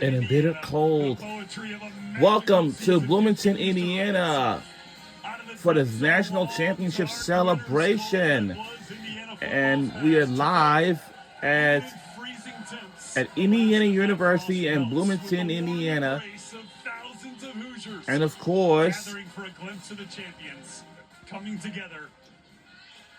and a bitter cold. Welcome to Bloomington, Indiana for the National Championship celebration. And we are live at Indiana University in Bloomington, Indiana. And of course, gathering for a glimpse of the champions coming together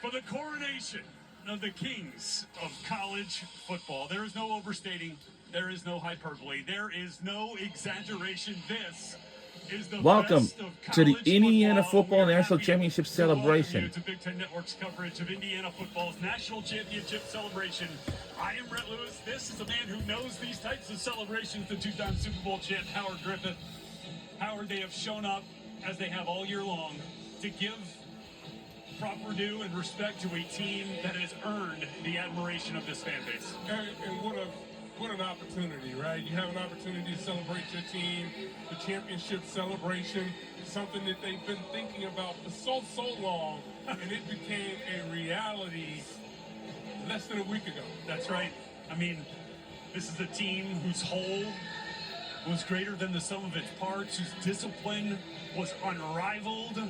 for the coronation of the kings of college football. There is no overstating. There is no hyperbole. There is no exaggeration. This is the welcome best of to the college Indiana football. Football We're National happy Championship to welcome celebration. you to Big Ten Network's coverage of Indiana football's national championship celebration. I am Brett Lewis. This is a man who knows these types of celebrations. The two-time Super Bowl champ, Howard Griffith. Howard, they have shown up, as they have all year long, to give proper due and respect to a team that has earned the admiration of this fan base. And what an opportunity, right? You have an opportunity to celebrate your team, the championship celebration, something that they've been thinking about for so long, and it became a reality less than a week ago. That's right. I mean, this is a team whose whole was greater than the sum of its parts, whose discipline was unrivaled,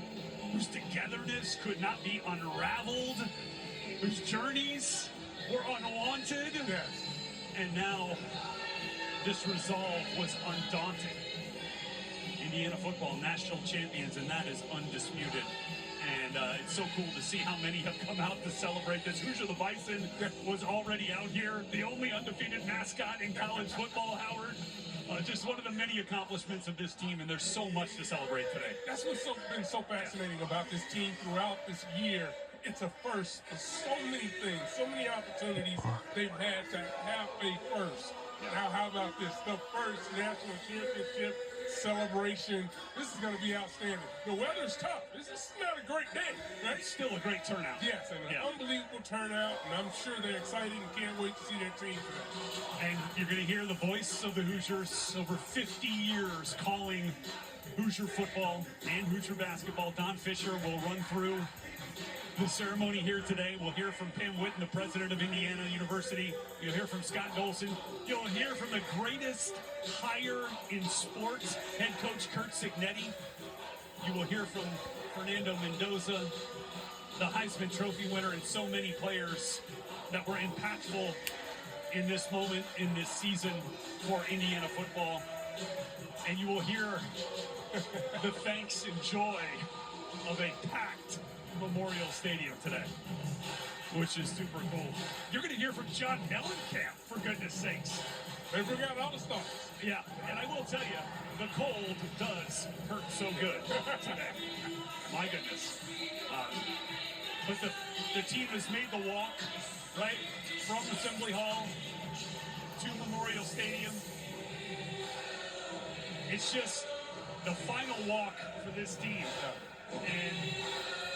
whose togetherness could not be unraveled, whose journeys were unwanted. Yes. And now this resolve was undaunted. Indiana football national champions, and that is undisputed. And it's so cool to see how many have come out to celebrate this. Hoosier the Bison was already out here, the only undefeated mascot in college football, Howard. Just one of the many accomplishments of this team, and there's so much to celebrate today. That's what's been so fascinating about this team throughout this year. It's a first for so many things, so many opportunities they've had to have a first. Now, how about this? The first national championship celebration. This is going to be outstanding. The weather's tough. This is not a great day, right? It's still a great turnout. Yes, and an unbelievable turnout, and I'm sure they're excited and can't wait to see their team today. And you're going to hear the voice of the Hoosiers over 50 years calling Hoosier football and Hoosier basketball. Don Fisher will run through the ceremony here today. We'll hear from Pam Whitten, the president of Indiana University. You'll hear from Scott Dolson. You'll hear from the greatest hire in sports, head coach Curt Cignetti. You will hear from Fernando Mendoza, the Heisman Trophy winner, and so many players that were impactful in this moment, in this season for Indiana football. And you will hear the thanks and joy of a packed Memorial Stadium today, which is super cool. You're going to hear from John Mellencamp, for goodness sakes. They forgot all the stars. Yeah, and I will tell you, the cold does hurt so good today. My goodness. But the team has made the walk, right, from Assembly Hall to Memorial Stadium. It's just the final walk for this team. And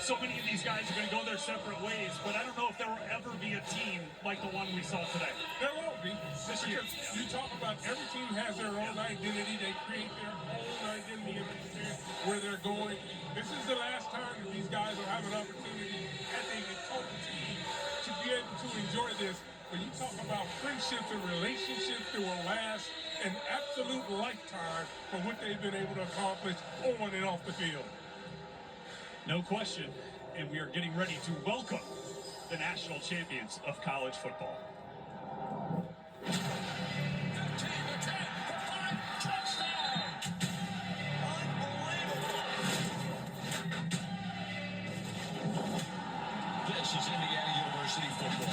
so many of these guys are going to go their separate ways, but I don't know if there will ever be a team like the one we saw today. There won't be. This year. You talk about every team has their own identity. They create their own identity and understand where they're going. This is the last time that these guys will have an opportunity as a total team to be able to enjoy this. When you talk about friendships and relationships that will last an absolute lifetime for what they've been able to accomplish on and off the field. No question. And we are getting ready to welcome the national champions of college football. This is Indiana University football.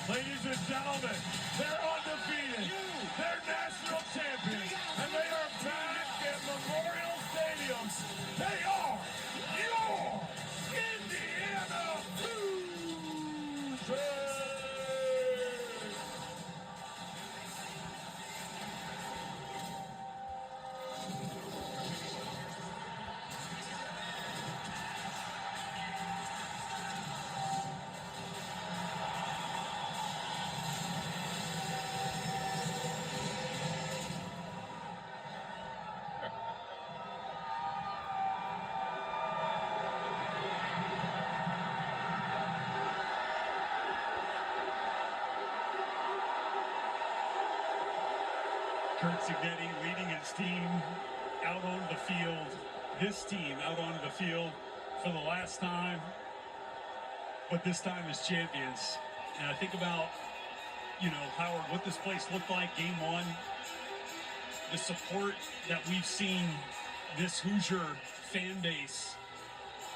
Ladies and gentlemen, they're undefeated. They're national champions. And they are back at Memorial Stadium. They are your Indiana Hoosiers. Curt Cignetti leading his team out onto the field, this team out onto the field for the last time, but this time as champions. And I think about, Howard, what this place looked like game one, the support that we've seen this Hoosier fan base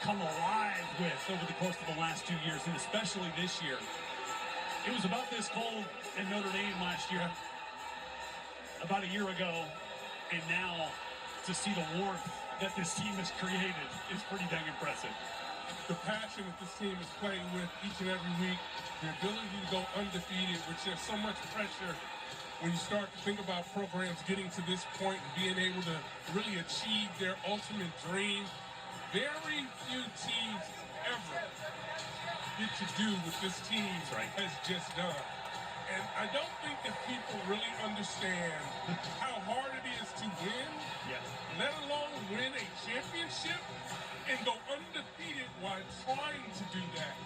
come alive with over the course of the last 2 years, and especially this year. It was about this cold in Notre Dame last year, about a year ago, and now to see the warmth that this team has created is pretty dang impressive. The passion that this team is playing with each and every week, the ability to go undefeated, which there's so much pressure when you start to think about programs getting to this point and being able to really achieve their ultimate dream. Very few teams ever get to do what this team has just done. And I don't think that people really understand how hard it is to win, let alone win a championship and go undefeated while trying to do that.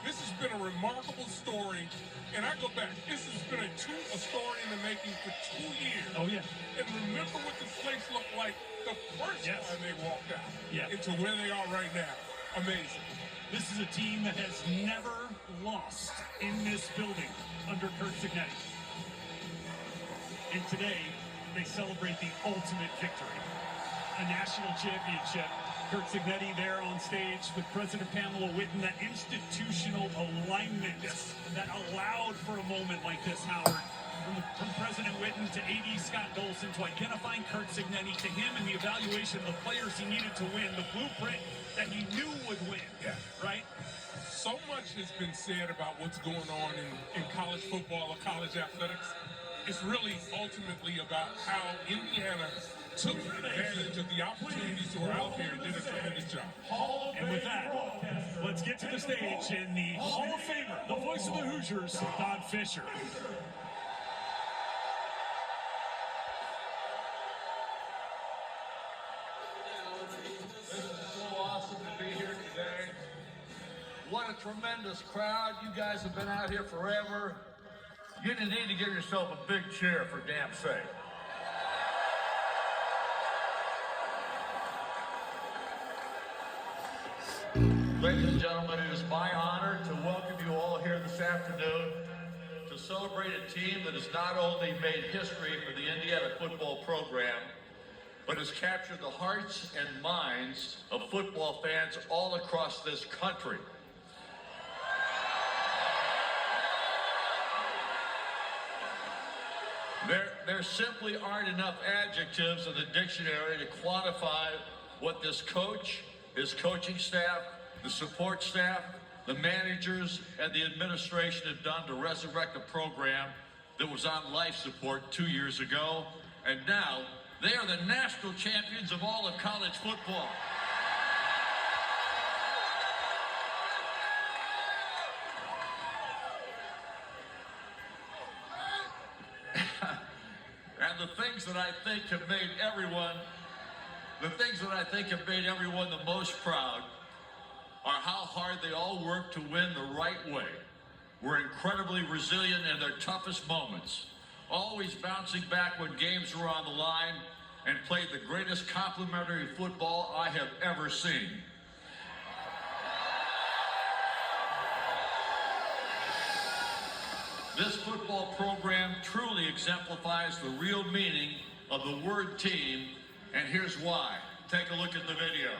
This has been a remarkable story. And I go back, this has been a story in the making for 2 years. Oh, yeah. And remember what this place looked like the first time they walked out into where they are right now. Amazing. This is a team that has never lost in this building under Curt Cignetti. And today, they celebrate the ultimate victory, a national championship. Curt Cignetti there on stage with President Pamela Whitten, that institutional alignment that allowed for a moment like this, Howard, from President Whitten to AD Scott Dolson, to identifying Curt Cignetti, to him and the evaluation of the players he needed to win, the blueprint that he knew would win, right? So much has been said about what's going on in college football or college athletics. It's really ultimately about how Indiana took advantage of the opportunities that were out there and did a tremendous job. And with that, let's get to the stage and the Hall of Famer, the voice of the Hoosiers, Don Fisher. This is so awesome to be here today. What a tremendous crowd. You guys have been out here forever. You need to give yourself a big cheer for damn sake. Ladies and gentlemen, it is my honor to welcome you all here this afternoon to celebrate a team that has not only made history for the Indiana football program, but has captured the hearts and minds of football fans all across this country. There simply aren't enough adjectives in the dictionary to quantify what this coach, his coaching staff, the support staff, the managers, and the administration have done to resurrect a program that was on life support 2 years ago, and now they are the national champions of all of college football. And the things that I think have made everyone the most proud are how hard they all work to win the right way. Were incredibly resilient in their toughest moments, always bouncing back when games were on the line, and played the greatest complimentary football I have ever seen. This football program truly exemplifies the real meaning of the word team, and here's why. Take a look at the video.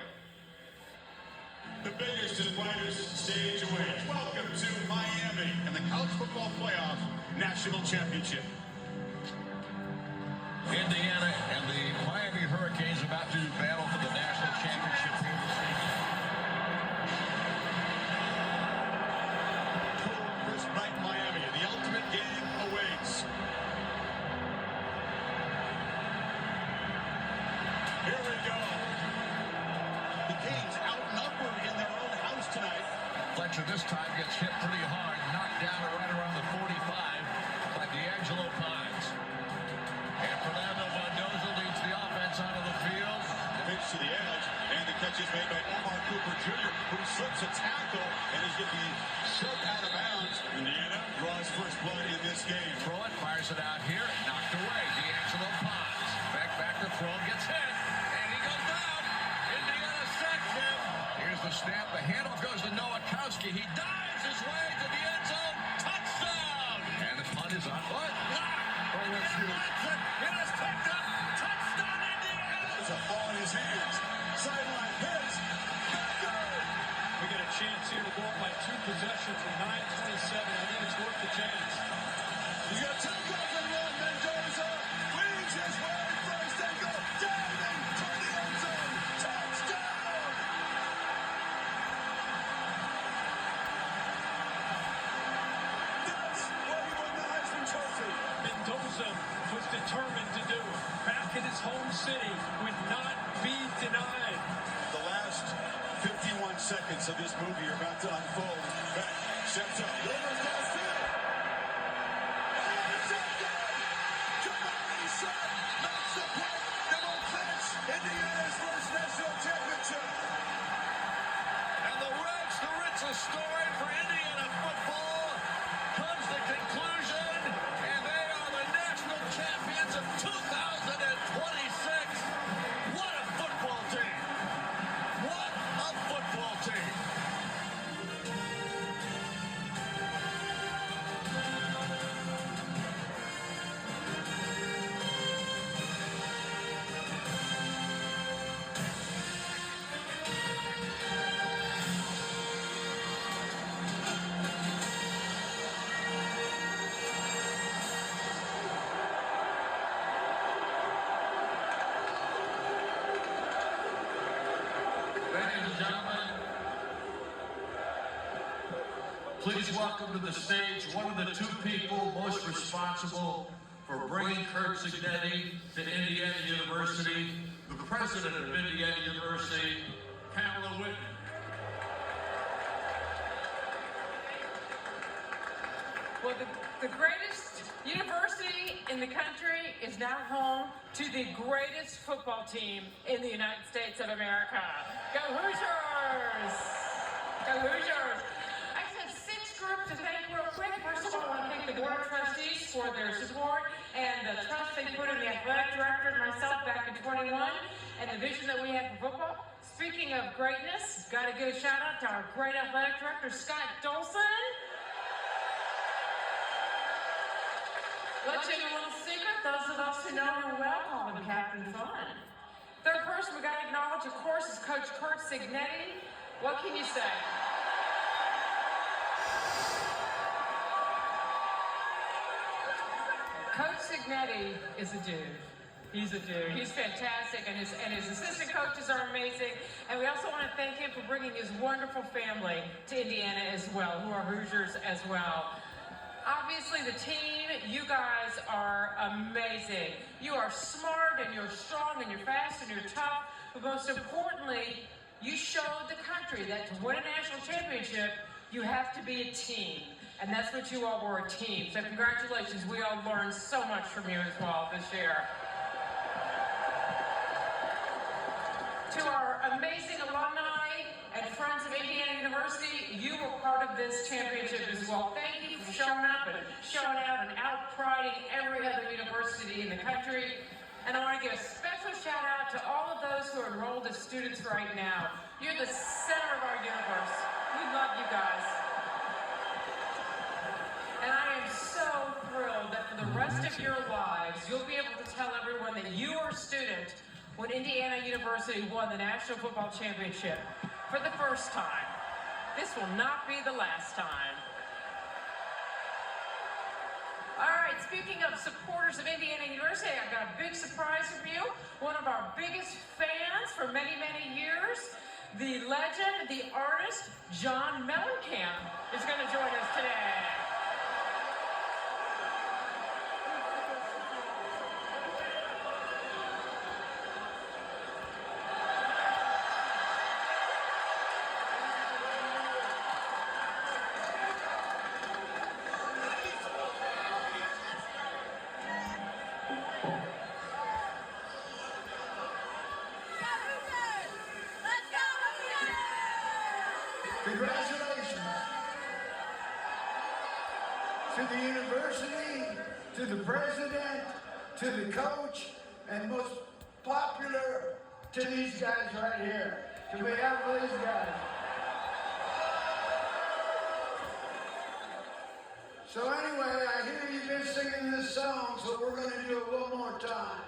The biggest and brightest stage awaits. Welcome to Miami and the College Football Playoff National Championship. Indiana and the Miami Hurricanes about to battle for the national championship here this evening. Cool, crisp night in Miami, and the ultimate game awaits. Here we go. The Canes outnumbered in their own house tonight. Fletcher this time gets hit pretty hard, knocked down right around the 45 by D'Angelo Pines. And Fernando Mendoza leads the offense onto the field. Pitch to the edge, and the catch is made by Omar Cooper Jr., who slips a tackle and is going to be shoved out of bounds. Indiana draws first blood in this game. Throw it, fires it out here, knocked away. D'Angelo Pines. He's going to take off and run. Mendoza leads his way first and goal. Diving toward the end zone. Touchdown! That's what he won the Heisman Trophy. Mendoza was determined to do. Back in his home city would not be denied. The last 51 seconds of this movie are about to unfold. Beck sets up. Rivers downfield. Intercepted! Jamari Sharp makes the play that will clinch Indiana's first national championship. And the Reds, the richest story for Indiana football, comes to conclusion, and they are the national champions of 2026. What a football team! What a football team! Ladies and gentlemen, please welcome to the stage one of the two people most responsible for bringing Curt Cignetti to Indiana University, the president of Indiana University, Pamela Whitman. Well, the greatest university in the country is now home to the greatest football team in the United States of America. Go Hoosiers! Go Hoosiers! I just have 6 groups to thank real quick. First of all, I want to thank the Board of Trustees for their support and the trust they put in the athletic director and myself back in 21 and the vision that we had for football. Speaking of greatness, got to give a shout out to our great athletic director, Scott Dolson. Let you in a little secret, those of us who know him well call him Captain Fun. Third person we got to acknowledge, of course, is Coach Curt Cignetti. What can you say? Coach Cignetti is a dude. He's a dude. He's fantastic, and his assistant coaches are amazing. And we also want to thank him for bringing his wonderful family to Indiana as well, who are Hoosiers as well. Obviously, the team, you guys are amazing. You are smart, and you're strong, and you're fast, and you're tough. But most importantly, you showed the country that to win a national championship, you have to be a team. And that's what you all were, a team. So congratulations. We all learned so much from you as well this year. To our amazing alumni and friends of Indiana University, you were part of this championship as well. Thank you for showing up and showing out and out-priding every other university in the country. And I want to give a special shout out to all of those who are enrolled as students right now. You're the center of our universe. We love you guys. And I am so thrilled that for the rest of your lives, you'll be able to tell everyone that you were a student when Indiana University won the National Football Championship for the first time. This will not be the last time. All right, speaking of supporters of Indiana University, I've got a big surprise for you. One of our biggest fans for many, many years, the legend, the artist, John Mellencamp is going to join us today. Congratulations to the university, to the president, to the coach, and most popular to these guys right here. To behalf of these guys. So anyway, I hear you've been singing this song, so we're going to do it one more time.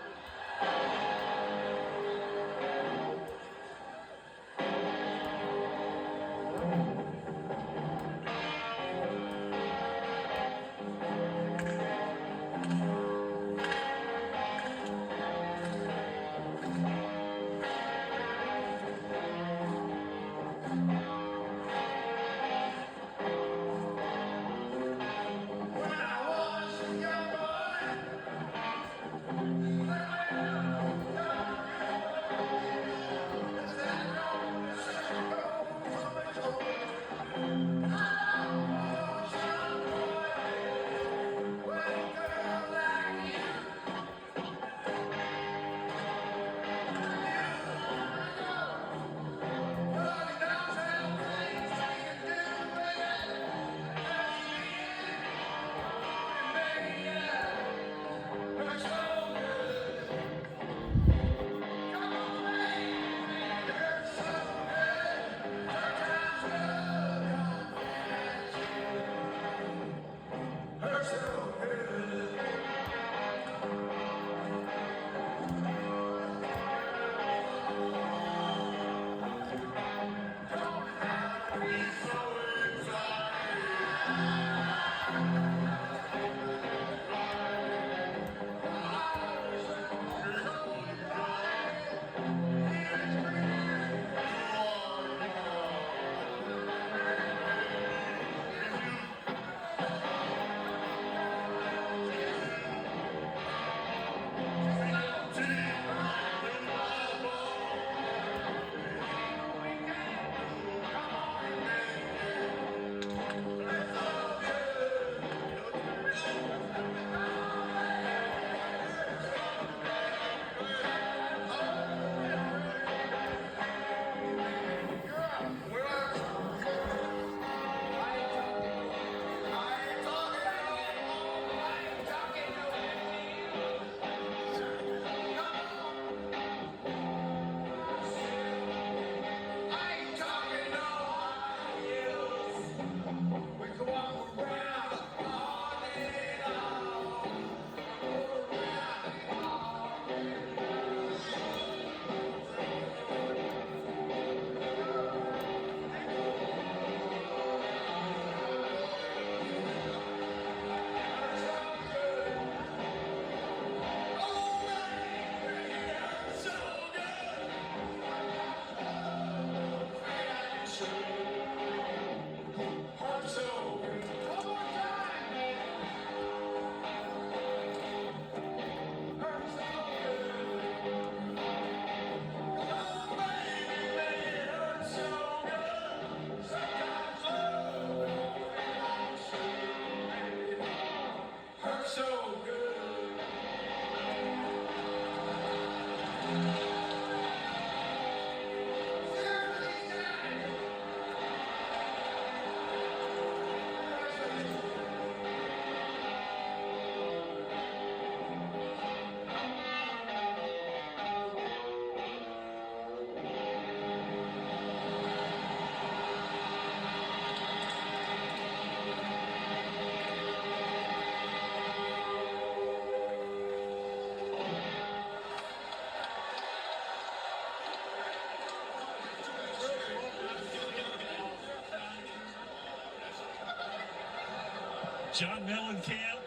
John Mellencamp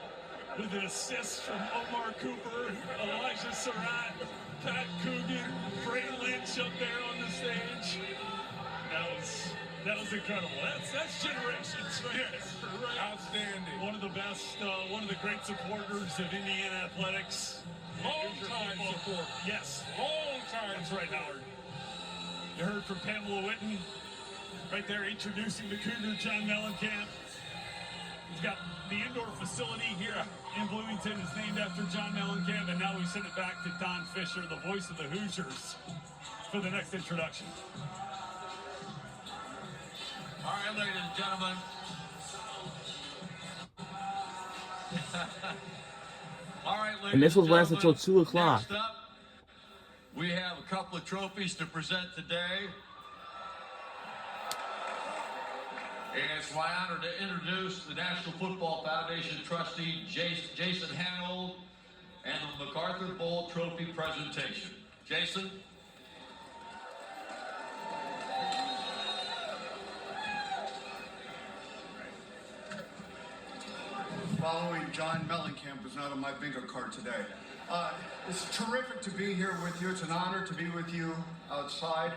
with an assist from Omar Cooper, Elijah Surratt, Pat Coogan, Bray Lynch up there on the stage. That was incredible. That's generations right there. Outstanding. One of the best, one of the great supporters of Indiana athletics. Long-time supporter. Yes. Long-time. That's right, Howard. You heard from Pamela Whitten right there introducing the Cougar, John Mellencamp. We've got the indoor facility here in Bloomington is named after John Mellencamp, and now we send it back to Don Fisher, the voice of the Hoosiers, for the next introduction. All right, ladies and gentlemen. All right, ladies And this will and last gentlemen, until 2 o'clock. Next up, we have a couple of trophies to present today. And it's my honor to introduce the National Football Foundation trustee, Jason Hanold, and the MacArthur Bowl Trophy presentation. Jason? Following John Mellencamp is not on my bingo card today. It's terrific to be here with you. It's an honor to be with you outside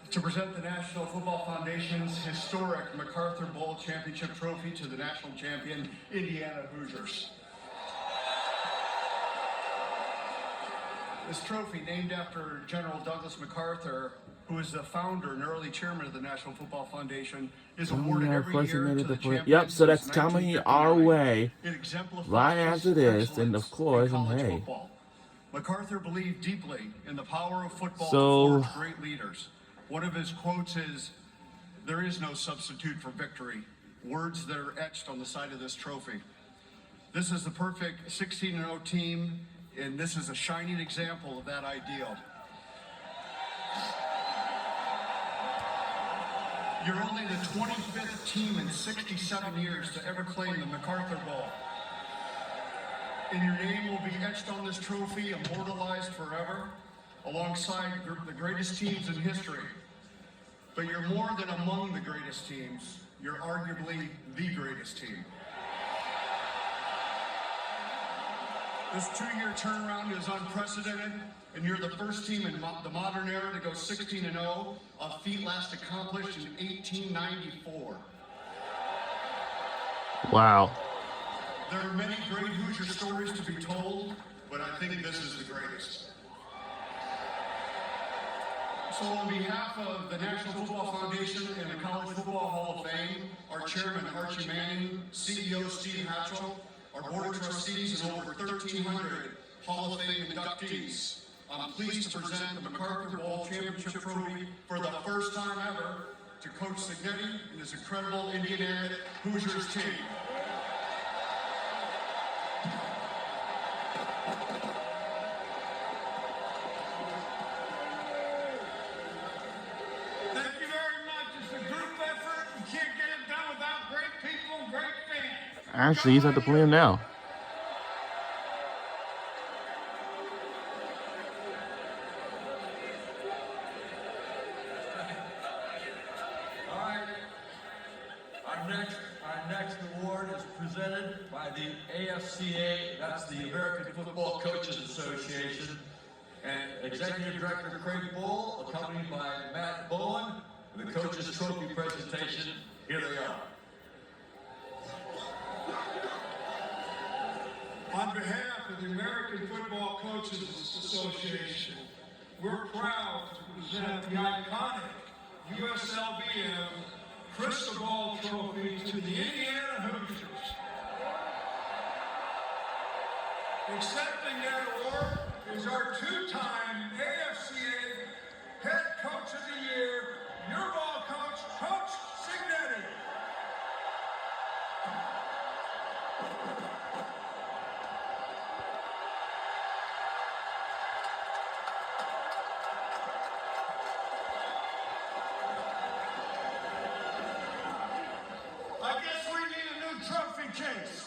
to present the National Football Foundation's historic MacArthur Bowl Championship Trophy to the national champion Indiana Hoosiers. This trophy, named after General Douglas MacArthur, who is the founder and early chairman of the National Football Foundation, is awarded every year to the champions. Yep, so that's since coming our 1959. way It exemplifies right after this, excellence and of course, in college hey. football. MacArthur believed deeply in the power of football So- to forge great leaders. One of his quotes is, "There is no substitute for victory." Words that are etched on the side of this trophy. This is the perfect 16-0 team, and this is a shining example of that ideal. You're only the 25th team in 67 years to ever claim the MacArthur Bowl. And your name will be etched on this trophy, immortalized forever, alongside the greatest teams in history. But you're more than among the greatest teams. You're arguably the greatest team. This two-year turnaround is unprecedented, and you're the first team in the modern era to go 16-0, a feat last accomplished in 1894. Wow. There are many great Hoosier stories to be told, but I think this is the greatest. So on behalf of the National Football Foundation and the College Football Hall of Fame, our chairman Archie Manning, CEO Steve Hatchell, our board of trustees, and over 1,300 Hall of Fame inductees, I'm pleased to present the MacArthur Bowl Championship Trophy for the first time ever to Coach Cignetti and his incredible Indiana Hoosiers team. Thank you very much. It's a group effort. You can't get it done without great people and great fans. Actually, he's at the podium now. All right. Our next award is presented by the AFCA, that's the American Football Coaches Association, and Executive Director Craig Bull, accompanied by Matt Bowen, and the Coaches Trophy presentation. Here they are. On behalf of the American Football Coaches Association, we're proud to present the iconic USLBM Cristobal Trophy to the Indiana Hoosiers. Accepting that award is our two-time AFCA Head Coach of the Year, your ball coach, Coach Cignetti. I guess we need a new trophy case.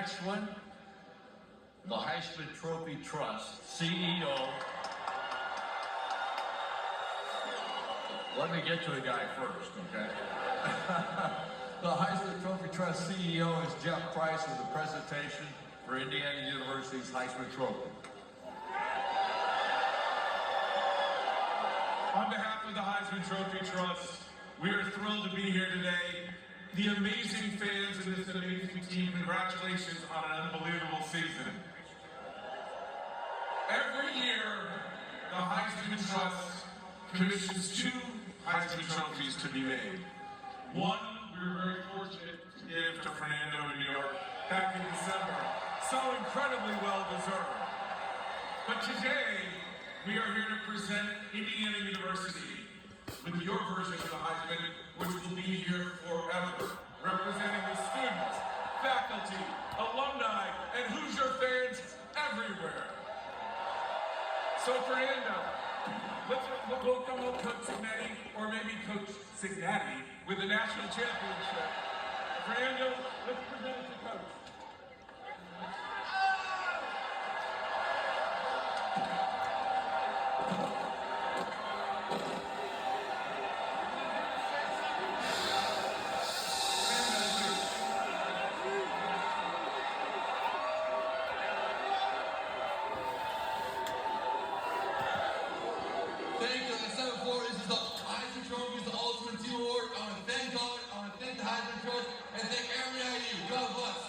next one, the Heisman Trophy Trust CEO. Let me get to the guy first, okay? The Heisman Trophy Trust CEO is Jeff Price with the presentation for Indiana University's Heisman Trophy. On behalf of the Heisman Trophy Trust, we are thrilled to be here today. The amazing fans and this amazing team, congratulations on an unbelievable season. Every year, the Heisman Trust commissions 2 Heisman trophies to be made. One, we were very fortunate to give to Fernando in New York back in December. So incredibly well deserved. But today, we are here to present Indiana University with your version of the Heisman, which will be here forever, representing the students, faculty, alumni, and Hoosier fans everywhere. So Fernando, let's welcome Coach Signetti, or maybe Coach Signatti, with the national championship. Fernando, let's present it to Coach. Thank you. The 7-4, this is the Heisman Trophy, is the ultimate team award. I want to thank God, I want to thank the Heisman Trust, and thank every IU. God bless.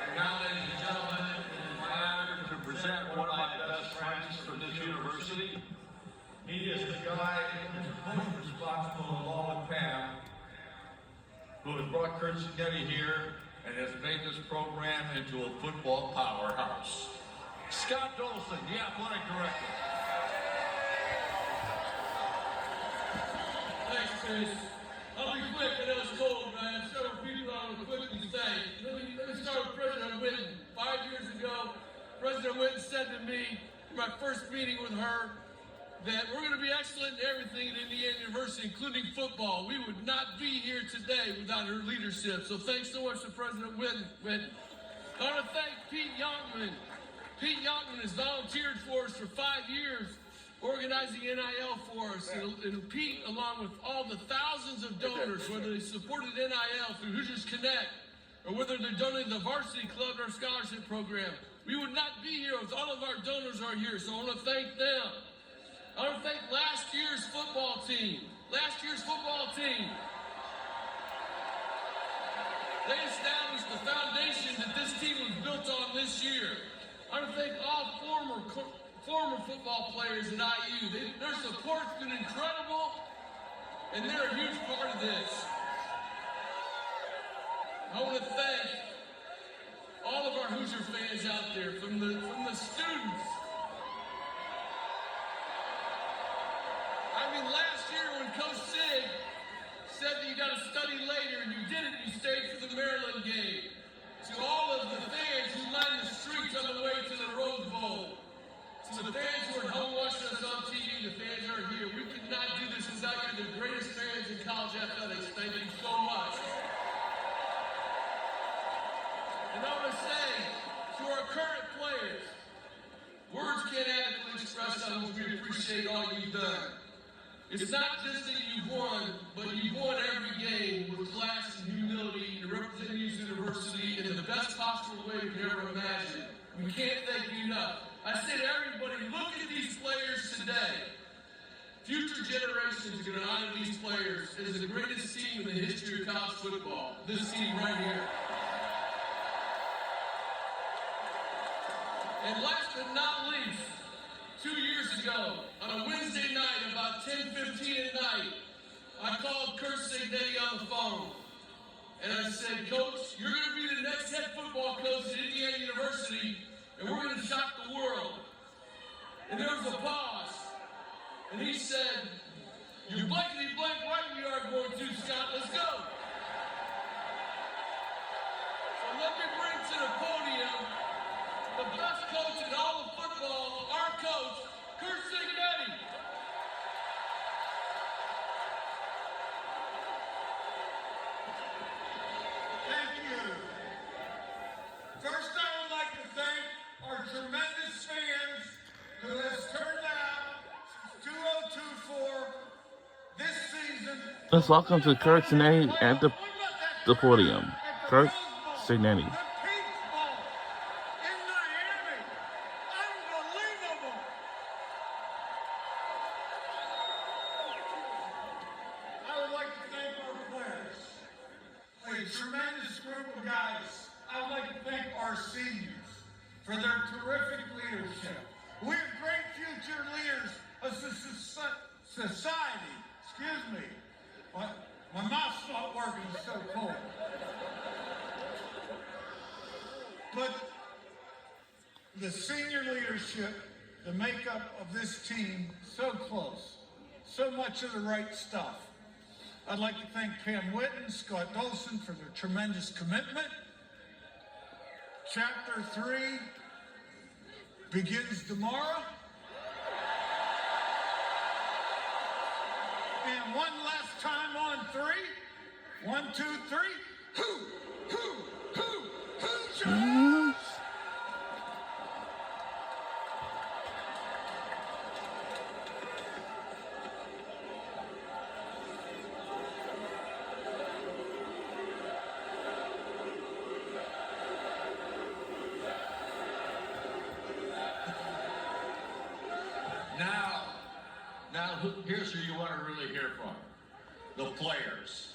And now, ladies and gentlemen, it is my honor to present one of my best friends from this university. He is the guy who's responsible, along with Pam, who has brought Kurt Signetti here and has made this program into a football powerhouse. Scott Dolson, the athletic director. Thanks, Chris. I'll be quick. I know it's cold, but I have several people I want to quickly say. Let me start with President Whitten. 5 years ago, President Whitten said to me in my first meeting with her that we're going to be excellent in everything at Indiana University, including football. We would not be here today without her leadership. So thanks so much to President Whitten. I want to thank Pete Youngman. Pete Youngman has volunteered for us for 5 years, organizing NIL for us. And Pete, along with all the thousands of donors, whether they supported NIL through Hoosiers Connect, or whether they're donating the varsity club or our scholarship program, we would not be here if all of our donors are here. So I want to thank them. I want to thank last year's football team. They established the foundation that this team was built on this year. I want to thank all former football players at IU. Their support's been incredible, and they're a huge part of this. I want to thank all of our Hoosier fans out there, from the students. I mean, last year when Coach Sig said that you got to study later, and you did it, you stayed for the Maryland game. To all of the fans who lined the streets on the way to the Rose Bowl, to the fans who are at home watching us on TV, the fans who are here, we could not do this without you, the greatest fans in college athletics. Thank you so much. And I want to say to our current players, words can't adequately express how much we appreciate all you've done. It's not just that you've won, but you've won every game with class and humility to represent Houston University in the best possible way we could ever imagine. We can't thank you enough. I say to everybody, look at these players today. Future generations are going to honor these players as the greatest team in the history of college football. This team right here. And last but not least, 2 years ago, on a Wednesday night, about 10:15 at night, I called Kurt Signetti on the phone. And I said, Coach, you're going to be the next head football coach at Indiana University, and we're going to shock the world. And there was a pause. And he said, you're blankety blank right we are going to, Scott. Let's go. So let me bring to the podium the best coach in all of football, our coach, Kurt Signetti. Let's welcome to Kirk Cignetti at the podium. Kirk Cignetti. The Peach Bowl in Miami. Unbelievable. I would like to thank our players. A tremendous group of guys. I would like to thank our seniors for their terrific leadership. We have great future leaders of society. Excuse me. My mouth's not working, it's so cold. But the senior leadership, the makeup of this team, so close. So much of the right stuff. I'd like to thank Pam Whitten, Scott Dolson for their tremendous commitment. Chapter 3 begins tomorrow. And one last time on 3. 1, 2, 3. Hoosiers! Here's who you want to really hear from. The players.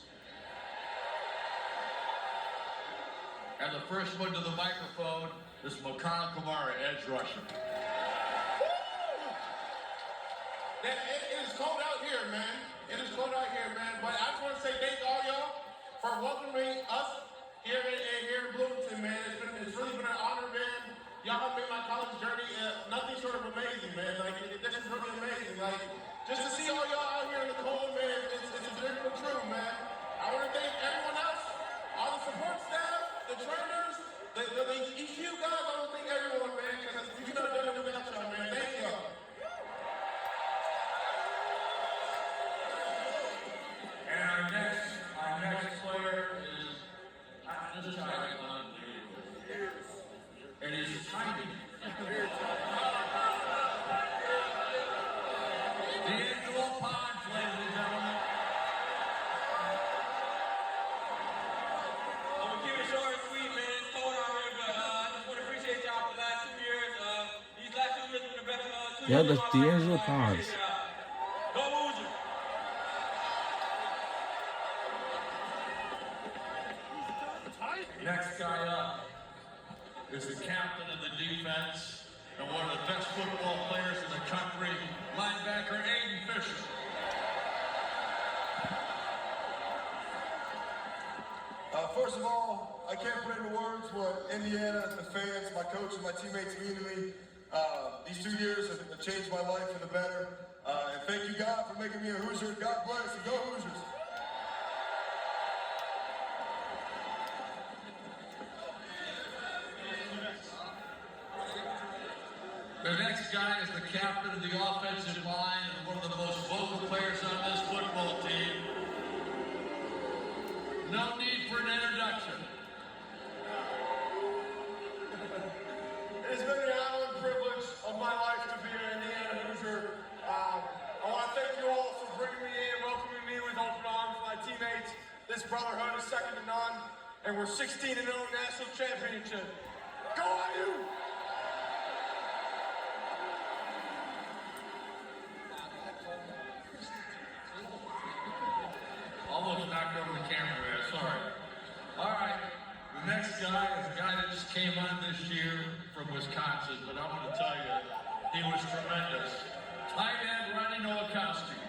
And the first one to the microphone is Makana Kamara, edge rusher. It is cold out here, man. It is cold out here, man. But I just want to say thanks to all y'all for welcoming us here in Bloomington, man. It's really been an honor, man. Y'all have made my college journey nothing short of amazing, man. Like, this is really amazing. Like, just to see all y'all out here in the cold, man, it's a dream come true, man. I want to thank everyone else, all the support staff, the trainers, the EQ guys. I want to thank everyone, man, because we could have done it without y'all, man. Thank y'all. And our next player is, this guy is unbelievable. And he's tiny. D'Angelo Ponds, ladies and gentlemen. I'm gonna keep it short and sweet, man. It's cold out here, but I just want to appreciate y'all for the last 2 years. These last 2 years have been the best 2 years. Yeah, that's D'Angelo Ponds. Go Hoosiers! Next guy up is the captain of the defense and one of the best football players in the country, linebacker Aiden Fisher. First of all, I can't put into words what Indiana, the fans, my coaches, my teammates mean to me. These 2 years have changed my life for the better. And thank you, God, for making me a Hoosier. God bless and go Hoosiers. The next guy is the captain of the offensive line and one of the most vocal players on this football team. No need for an introduction. It's been an honor and privilege of my life to be an Indiana Hoosier. I want to thank you all for bringing me in, welcoming me with open arms. My teammates, this brotherhood is second to none, and we're 16-0 national championship. Go IU! Almost knocked over the camera there, sorry. All right, the next guy is a guy that just came on this year from Wisconsin, but I want to tell you, he was tremendous. Tight end Ronnie Nowakowski.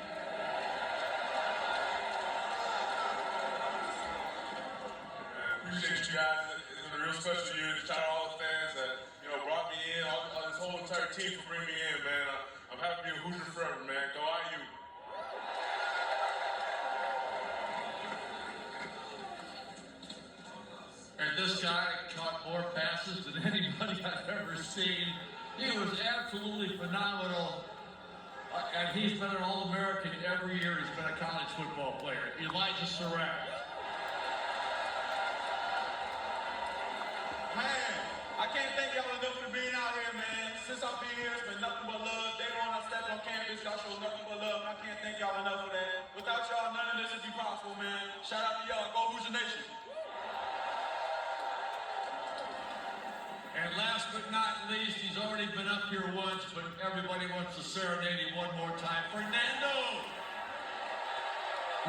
Appreciate you guys. It's been a real special year. Shout out all the fans that brought me in, all this whole entire team for bringing me in, man. I'm happy to be a Hoosier forever, man. Go IU. And this guy caught more passes than anybody I've ever seen. He was absolutely phenomenal. And he's been an All-American every year he's been a college football player. Elijah Surratt. Man, I can't thank y'all enough for being out here, man. Since I've been here, it's been nothing but love. Day one, I stepped on campus, Y'all show nothing but love, and I can't thank y'all enough for that. Without y'all, none of this would be possible, man. Shout out to y'all. Go Hoosier Nation. And last but not least, he's already been up here once, but everybody wants to serenade him one more time. Fernando!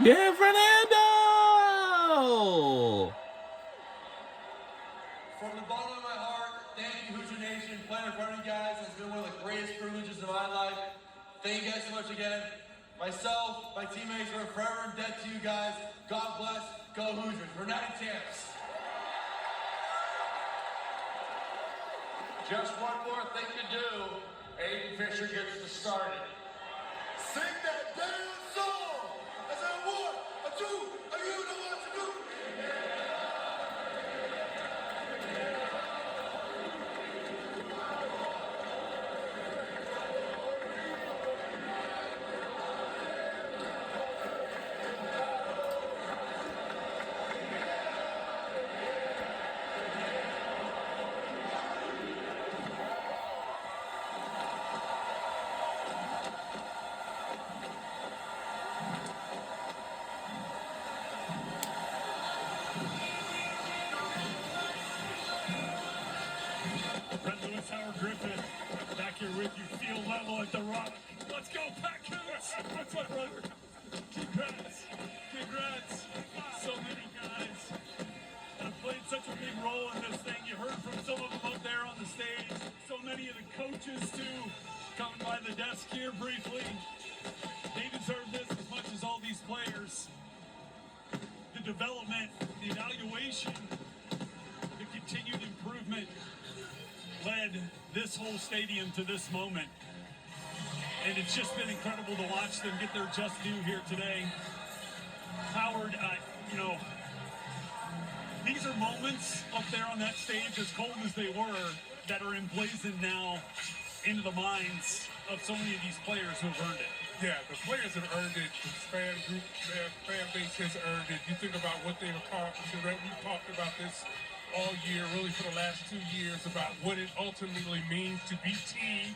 Yeah, Fernando! From the bottom of my heart, thank you, Hoosier Nation. Playing in front of you guys has been one of the greatest privileges of my life. Thank you guys so much again. Myself, my teammates are forever in debt to you guys. God bless. Go Hoosiers. We're not champs. Just one more thing to do. Aiden Fisher gets to start it. Sing that damn song! I said, 1, 2, you know what to do. Brett Lewis, Howard Griffin, back here with you. Field level at the Rock. Let's go, Packers! What's my brother? Congrats. Congrats. So many guys have played such a big role in this thing. You heard from some of them up there on the stage. So many of the coaches, too, coming by the desk here briefly. They deserve this as much as all these players. The development, the evaluation, the continued improvement led this whole stadium to this moment. And it's just been incredible to watch them get their just due here today. Howard, these are moments up there on that stage, as cold as they were, that are emblazoned now into the minds of so many of these players who have earned it. Yeah, the players have earned it. The fan group, their fan base has earned it. You think about what they've accomplished. And we've talked about this all year, really for the last 2 years, about what it ultimately means to be team.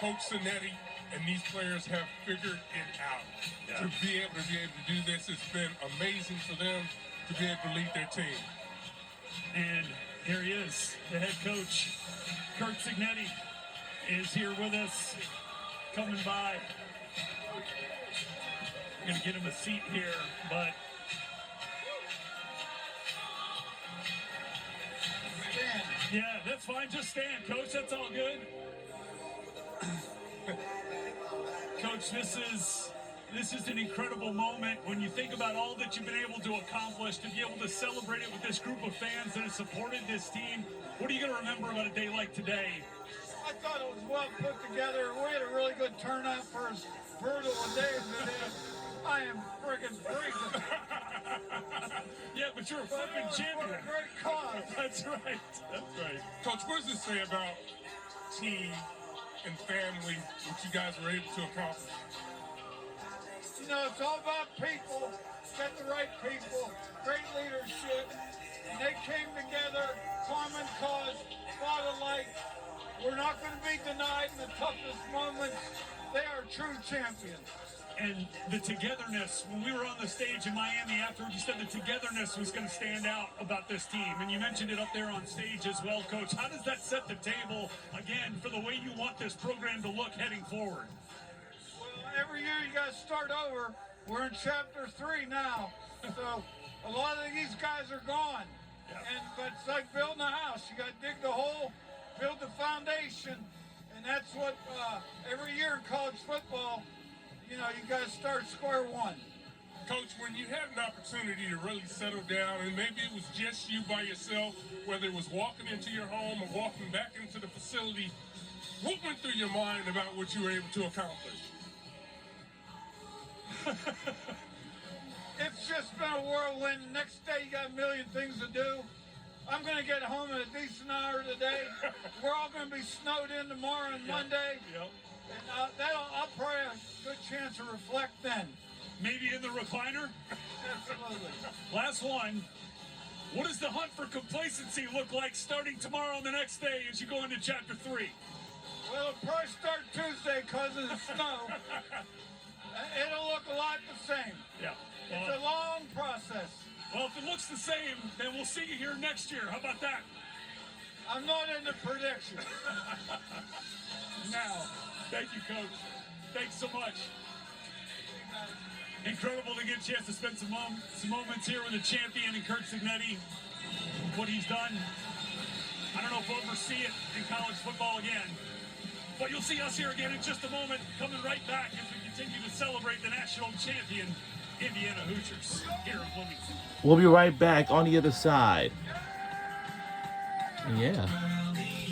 Coach Cinetti and these players have figured it out. Yeah. To be able to do this, it's been amazing for them to be able to lead their team. And here he is, the head coach, Curt Cignetti, is here with us, coming by. I'm going to get him a seat here, but yeah, that's fine. Just stand, Coach. That's all good. Coach, this is an incredible moment when you think about all that you've been able to accomplish, to be able to celebrate it with this group of fans that have supported this team. What are you going to remember about a day like today? I thought it was well put together. We had a really good turnout for as brutal a day as it is. I am friggin' freezing. Yeah, but you're a fucking For champion. a great cause. That's right. That's right. Coach, what does this say about team and family, what you guys were able to accomplish? You know, it's all about people. Get the right people. Great leadership. And they came together, common cause, fought alike. We're not going to be denied in the toughest moments. They are true champions. And the togetherness, when we were on the stage in Miami afterward, you said the togetherness was going to stand out about this team. And you mentioned it up there on stage as well, Coach. How does that set the table, again, for the way you want this program to look heading forward? Well, every year you got to start over. We're in chapter 3 now. So a lot of these guys are gone. But it's like building a house. You got to dig the hole, build the foundation. And that's what every year in college football, you know, you got to start square one. Coach, when you had an opportunity to really settle down, and maybe it was just you by yourself, whether it was walking into your home or walking back into the facility, what went through your mind about what you were able to accomplish? It's just been a whirlwind. Next day you got a million things to do. I'm going to get home at a decent hour today. We're all going to be snowed in tomorrow and Monday. Yep. And I'll probably have a good chance to reflect then. Maybe in the recliner? Absolutely. Last one. What does the hunt for complacency look like starting tomorrow and the next day as you go into chapter 3? Well, it'll probably start Tuesday because of the snow. It'll look a lot the same. Yeah. It's Well, a long process. well, if it looks the same, then we'll see you here next year. How about that? I'm not into predictions. Now, thank you, Coach. Thanks so much. Incredible to get a chance to spend some moments here with the champion and Kurt Cignetti. What he's done, I don't know if we'll ever see it in college football again. But you'll see us here again in just a moment, coming right back as we continue to celebrate the national champion, Indiana Hoosiers, here in Bloomington. We'll be right back on the other side. Yeah.